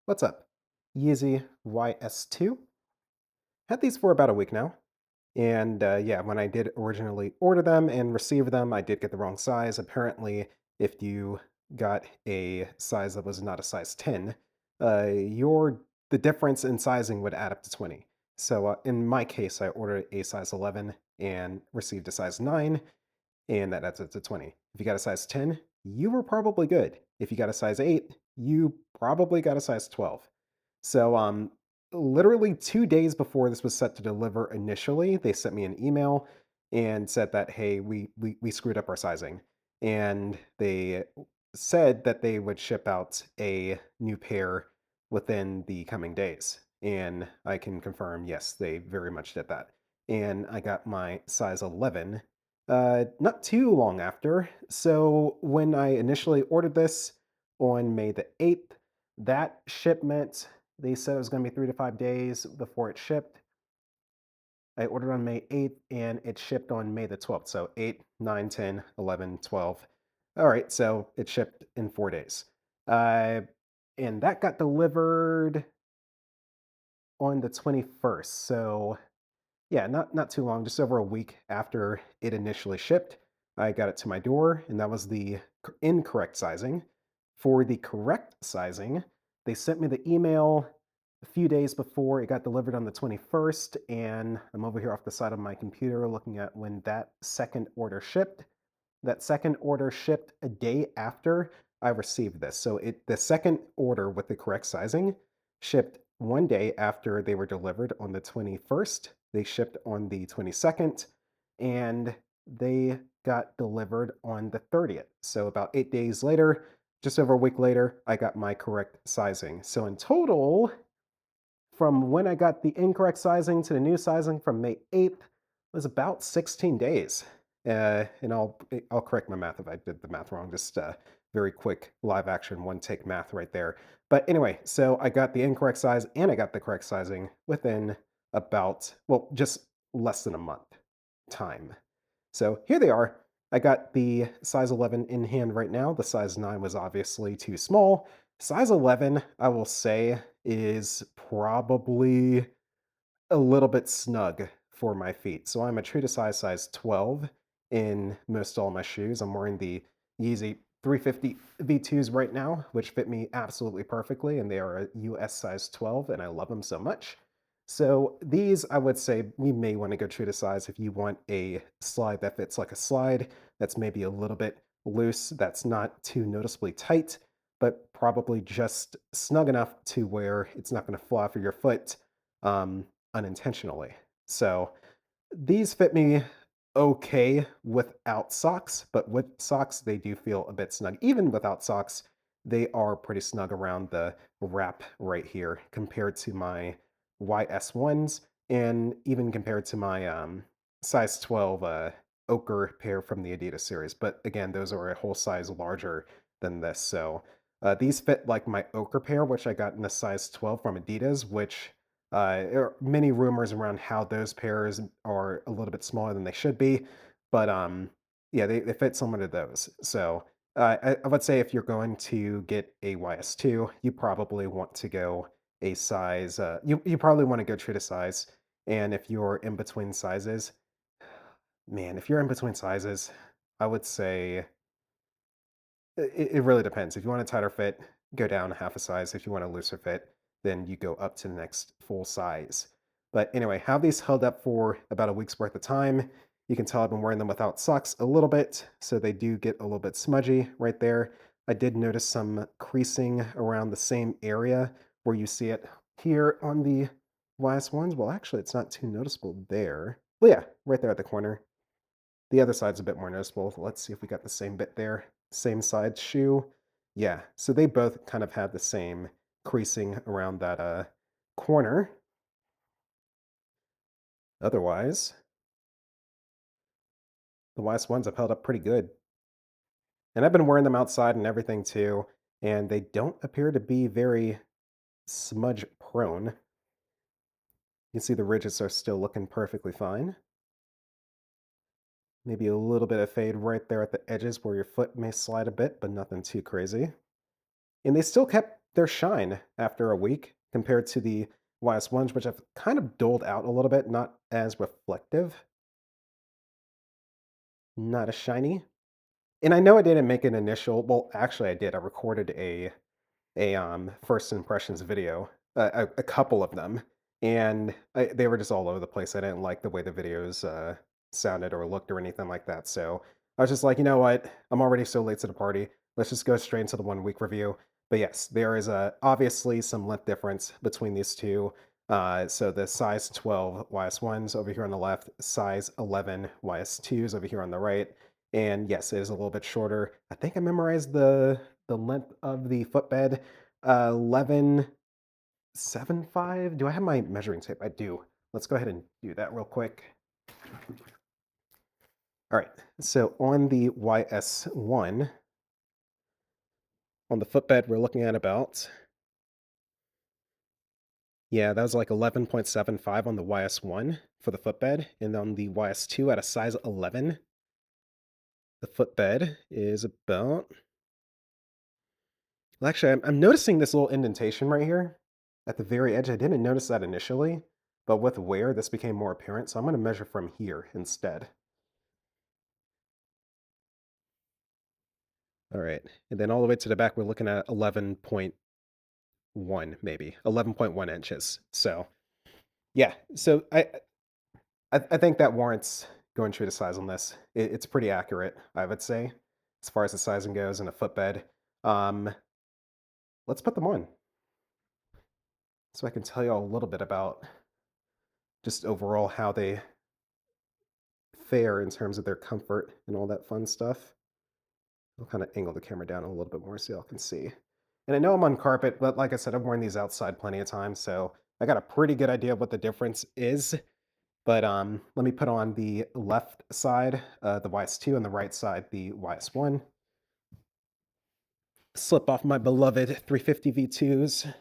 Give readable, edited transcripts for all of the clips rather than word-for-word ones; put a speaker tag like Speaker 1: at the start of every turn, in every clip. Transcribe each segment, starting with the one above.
Speaker 1: What's up? YEEZY YS-02. Had these for about a week now. And yeah, when I did originally order them and receive them, I did get the wrong size. Apparently, if you got a size that was not a size 10, your the difference in sizing would add up to 20. So in my case, I ordered a size 11 and received a size 9, and that adds up to 20. If you got a size 10, you were probably good. If you got a size 8, you probably got a size 12. So, literally 2 days before this was set to deliver initially, they sent me an email and said that, "Hey, we screwed up our sizing." And they said that they would ship out a new pair within the coming days. And I can confirm, yes, they very much did that. And I got my size 11 not too long after. So when I initially ordered this on May the 8th, that shipment, they said it was going to be 3 to 5 days before it shipped. I ordered on May 8th and it shipped on May the 12th. So 8, 9, 10, 11, 12. All right. So it shipped in 4 days. Uh, and that got delivered on the 21st. So yeah, not too long, just over a week after it initially shipped, I got it to my door, and that was the incorrect sizing. For the correct sizing, they sent me the email a few days before it got delivered on the 21st, and I'm over here off the side of my computer looking at when that second order shipped. That second order shipped a day after I received this. So the second order with the correct sizing shipped one day after they were delivered on the 21st. They shipped on the 22nd and they got delivered on the 30th. So about 8 days later, just over a week later, I got my correct sizing. So in total, from when I got the incorrect sizing to the new sizing from May 8th was about 16 days. And I'll correct my math if I did the math wrong. Just very quick live action one take math right there. But anyway, so I got the incorrect size and I got the correct sizing within about, well, just less than a month time. So here they are. I got the size 11 in hand right now. The size 9 was obviously too small. Size 11, I will say, is probably a little bit snug for my feet. So I'm a true to size 12 in most all my shoes. I'm wearing the Yeezy 350 V2s right now, which fit me absolutely perfectly, and they are a US size 12, and I love them so much. So these, I would say, you may want to go true to size if you want a slide that fits like a slide, that's maybe a little bit loose, that's not too noticeably tight, but probably just snug enough to where it's not going to fly off of your foot. Um, Unintentionally. So these fit me okay without socks, but with socks, they do feel a bit snug. Even without socks, they are pretty snug around the wrap right here compared to my YS1s and even compared to my size 12 ochre pair from the Adidas series. But again, those are a whole size larger than this. So these fit like my ochre pair, which I got in a size 12 from Adidas, which there are many rumors around how those pairs are a little bit smaller than they should be, but yeah, they fit similar to those. So I would say if you're going to get a YS2, you probably want to go a size. You probably want to go true to size, and if you're in between sizes, man, if you're in between sizes, I would say it really depends. If you want a tighter fit, go down half a size. If you want a looser fit, then you go up to the next full size. But anyway, have these held up for about a week's worth of time. You can tell I've been wearing them without socks a little bit, so they do get a little bit smudgy right there. I did notice some creasing around the same area where you see it here on the last ones. Well, actually, it's not too noticeable there. Well, yeah, right there at the corner. The other side's a bit more noticeable. Let's see if we got the same bit there. Same side shoe. Yeah, so they both kind of have the same creasing around that corner. Otherwise, the last ones have held up pretty good. And I've been wearing them outside and everything too, and they don't appear to be very smudge prone. You can see the ridges are still looking perfectly fine. Maybe a little bit of fade right there at the edges where your foot may slide a bit, but nothing too crazy. And they still kept their shine after a week compared to the YS1s, which I've kind of doled out a little bit, not as reflective, not as shiny. And I know I didn't make an initial, well, actually I did. I recorded a first impressions video, a couple of them, and they were just all over the place. I didn't like the way the videos sounded or looked or anything like that. So I was just like, you know what? I'm already so late to the party. Let's just go straight into the 1 week review. But yes, there is obviously some length difference between these two. So the size 12 YS1s over here on the left, size 11 YS2s over here on the right. And yes, it is a little bit shorter. I think I memorized the length of the footbed, 11.75. Do I have my measuring tape? I do. Let's go ahead and do that real quick. All right. So on the YS1, on the footbed, we're looking at about, yeah, that was like 11.75 on the YS1 for the footbed. And on the YS2 at a size 11, the footbed is about, well, actually, I'm noticing this little indentation right here at the very edge. I didn't notice that initially, but with wear, this became more apparent. So I'm going to measure from here instead. All right. And then all the way to the back, we're looking at 11.1, maybe 11.1 inches. So yeah. So I think that warrants going through the size on this. It's pretty accurate, I would say, as far as the sizing goes in a footbed. Um, let's put them on so I can tell you all a little bit about just overall how they fare in terms of their comfort and all that fun stuff. I'll kind of angle the camera down a little bit more so y'all can see. And I know I'm on carpet, but like I said, I've worn these outside plenty of times, so I got a pretty good idea of what the difference is. But let me put on the left side, the YS2, and the right side, the YS1. Slip off my beloved 350 V2s,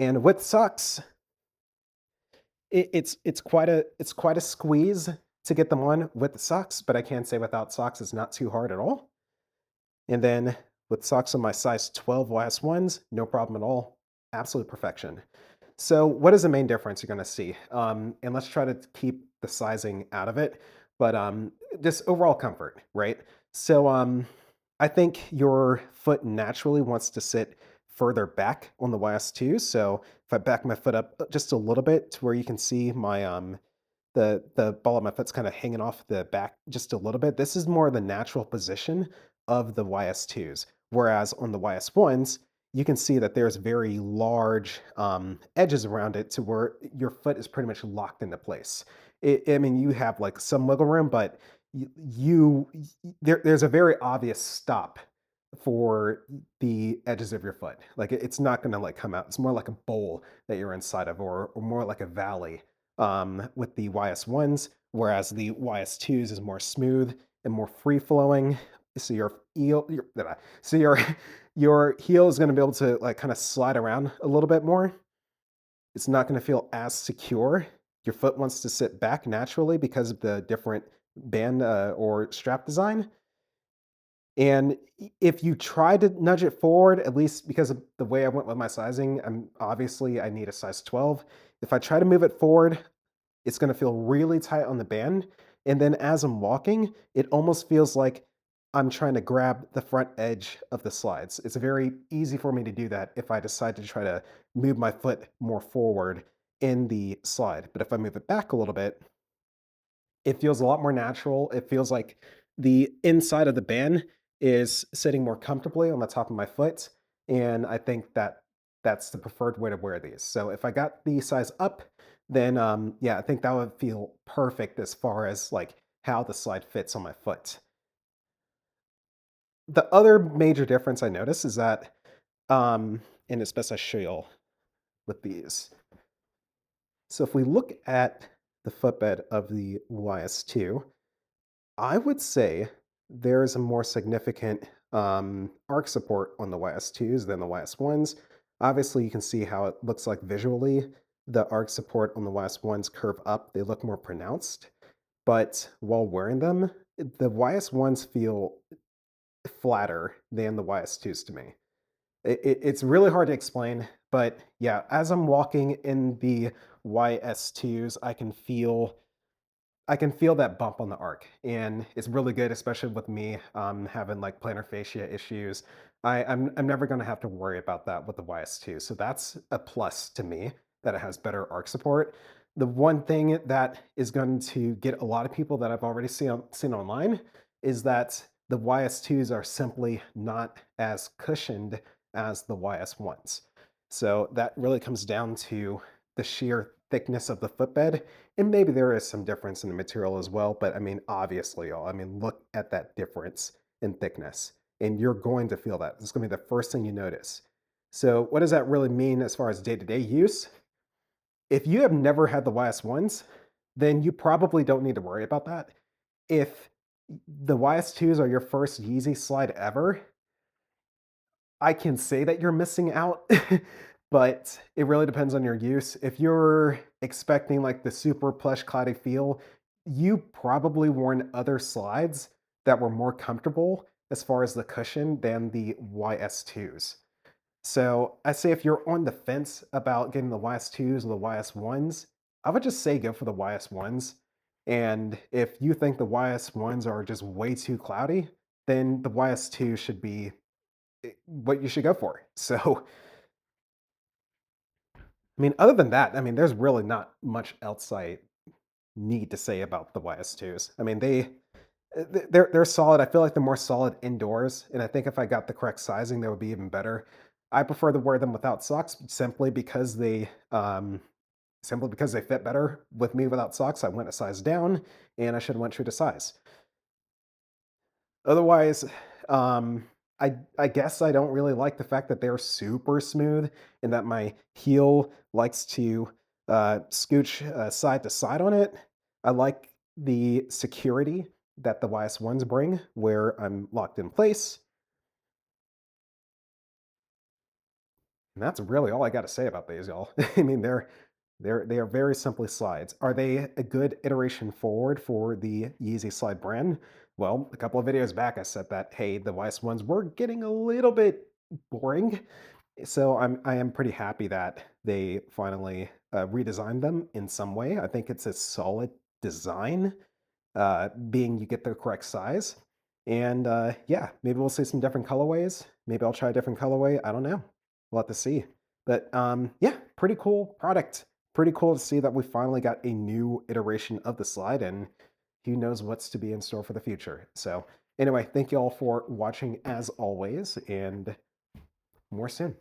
Speaker 1: and with socks, it's quite a squeeze to get them on with the socks. But I can say without socks, it's not too hard at all. And then with socks on my size 12 YS1s, no problem at all. Absolute perfection. So what is the main difference you're going to see? And let's try to keep the sizing out of it, but just overall comfort, right? So I think your foot naturally wants to sit further back on the YS2. So if I back my foot up just a little bit to where you can see my the ball of my foot's kind of hanging off the back just a little bit. This is more the natural position of the YS2s. Whereas on the YS1s, you can see that there's very large edges around it to where your foot is pretty much locked into place. I mean, you have like some wiggle room, but there's a very obvious stop for the edges of your foot. Like it's not going to like come out. It's more like a bowl that you're inside of, or more like a valley with the YS1s, whereas the YS2s is more smooth and more free flowing. So so your heel is going to be able to like kind of slide around a little bit more. It's not going to feel as secure. Your foot wants to sit back naturally because of the different band or strap design. And if you try to nudge it forward, at least because of the way I went with my sizing, obviously I need a size 12. If I try to move it forward, it's gonna feel really tight on the band, and then as I'm walking, it almost feels like I'm trying to grab the front edge of the slides. It's very easy for me to do that if I decide to try to move my foot more forward in the slide, but if I move it back a little bit, it feels a lot more natural. It feels like the inside of the band is sitting more comfortably on the top of my foot, and I think that that's the preferred way to wear these. So if I got the size up, then yeah, I think that would feel perfect as far as like how the slide fits on my foot. The other major difference I notice is that, and it's best I show you with these. So if we look at the footbed of the YS2, I would say there's a more significant arc support on the YS2s than the YS1s. Obviously, you can see how it looks like visually. The arc support on the YS1s curve up, they look more pronounced. But while wearing them, the YS1s feel flatter than the YS2s to me. It's really hard to explain, but yeah, as I'm walking in the YS2s, I can feel that bump on the arc, and it's really good, especially with me having like plantar fascia issues. I'm never going to have to worry about that with the YS2, so that's a plus to me that it has better arc support. The one thing that is going to get a lot of people that I've already seen online is that the YS2s are simply not as cushioned as the YS1s. So that really comes down to the sheer thickness of the footbed, and maybe there is some difference in the material as well, but I mean, obviously, y'all, I mean, look at that difference in thickness, and you're going to feel that. It's going to be the first thing you notice. So, what does that really mean as far as day to day use? If you have never had the YS1s, then you probably don't need to worry about that. If the YS2s are your first Yeezy slide ever, I can say that you're missing out, but it really depends on your use. If you're expecting like the super plush cloudy feel, you probably worn other slides that were more comfortable as far as the cushion than the YS2s. So I say if you're on the fence about getting the YS2s or the YS1s, I would just say go for the YS1s. And if you think the YS1s are just way too cloudy, then the YS2 should be what you should go for. So, I mean, other than that, I mean, there's really not much else I need to say about the YS2s. I mean, they're solid. I feel like they're more solid indoors, and I think if I got the correct sizing, they would be even better. I prefer to wear them without socks simply because they fit better with me without socks. I went a size down, and I should have went true to size. Otherwise, um, I guess I don't really like the fact that they're super smooth and that my heel likes to scooch side to side on it. I like the security that the YS1s bring, where I'm locked in place. And that's really all I got to say about these, y'all. I mean, they are very simply slides. Are they a good iteration forward for the Yeezy slide brand? Well, a couple of videos back, I said that hey, the Weiss ones were getting a little bit boring, so I am pretty happy that they finally redesigned them in some way. I think it's a solid design, being you get the correct size. And yeah, maybe we'll see some different colorways. Maybe I'll try a different colorway. I don't know. We'll have to see. But yeah, pretty cool product. Pretty cool to see that we finally got a new iteration of the slide, and who knows what's to be in store for the future. So, anyway, thank you all for watching as always, and more soon.